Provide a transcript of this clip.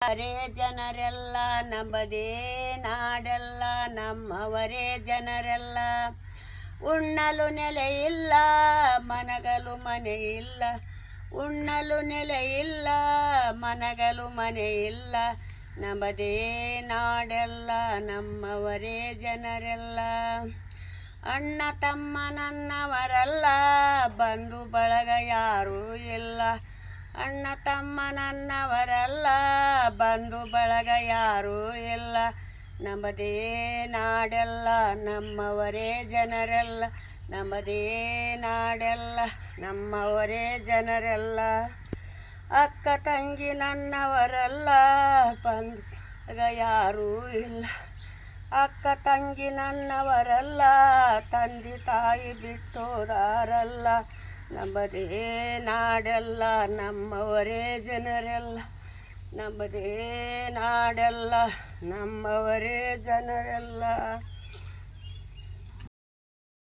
ಅವರೇ ಜನರೆಲ್ಲ ನಮ್ಮದೇ ನಾಡೆಲ್ಲ ನಮ್ಮವರೇ ಜನರೆಲ್ಲ. ಉಣ್ಣಲು ನೆಲೆ ಇಲ್ಲ ಮನಗಲು ಮನೆ ಇಲ್ಲ, ಉಣ್ಣಲು ನೆಲೆ ಇಲ್ಲ ಮನಗಲು ಮನೆ ಇಲ್ಲ. ನಮ್ಮದೇ ನಾಡೆಲ್ಲ ನಮ್ಮವರೇ ಜನರೆಲ್ಲ. ಅಣ್ಣ ತಮ್ಮ ನನ್ನವರಲ್ಲ ಬಂಧು ಬಳಗ ಯಾರೂ ಇಲ್ಲ, ಅಣ್ಣ ತಮ್ಮ ನನ್ನವರಲ್ಲ ಬಂಧು ಬಳಗ ಯಾರೂ ಇಲ್ಲ. ನಮ್ಮದೇ ನಾಡೆಲ್ಲ ನಮ್ಮವರೇ ಜನರೆಲ್ಲ, ನಮ್ಮದೇ ನಾಡೆಲ್ಲ ನಮ್ಮವರೇ ಜನರೆಲ್ಲ. ಅಕ್ಕ ತಂಗಿ ನನ್ನವರಲ್ಲ ಬಂಧು ಬಳಗ ಯಾರೂ ಇಲ್ಲ, ಅಕ್ಕ ತಂಗಿ ನನ್ನವರಲ್ಲ ತಂದೆ ತಾಯಿ ಬಿಟ್ಟೋದಾರಲ್ಲ. ನಮ್ಮದೇ ನಾಡೆಲ್ಲ ನಮ್ಮವರೇ ಜನರೆಲ್ಲ, ನಮ್ಮದೇ ನಾಡೆಲ್ಲ ನಮ್ಮವರೇ ಜನರೆಲ್ಲ.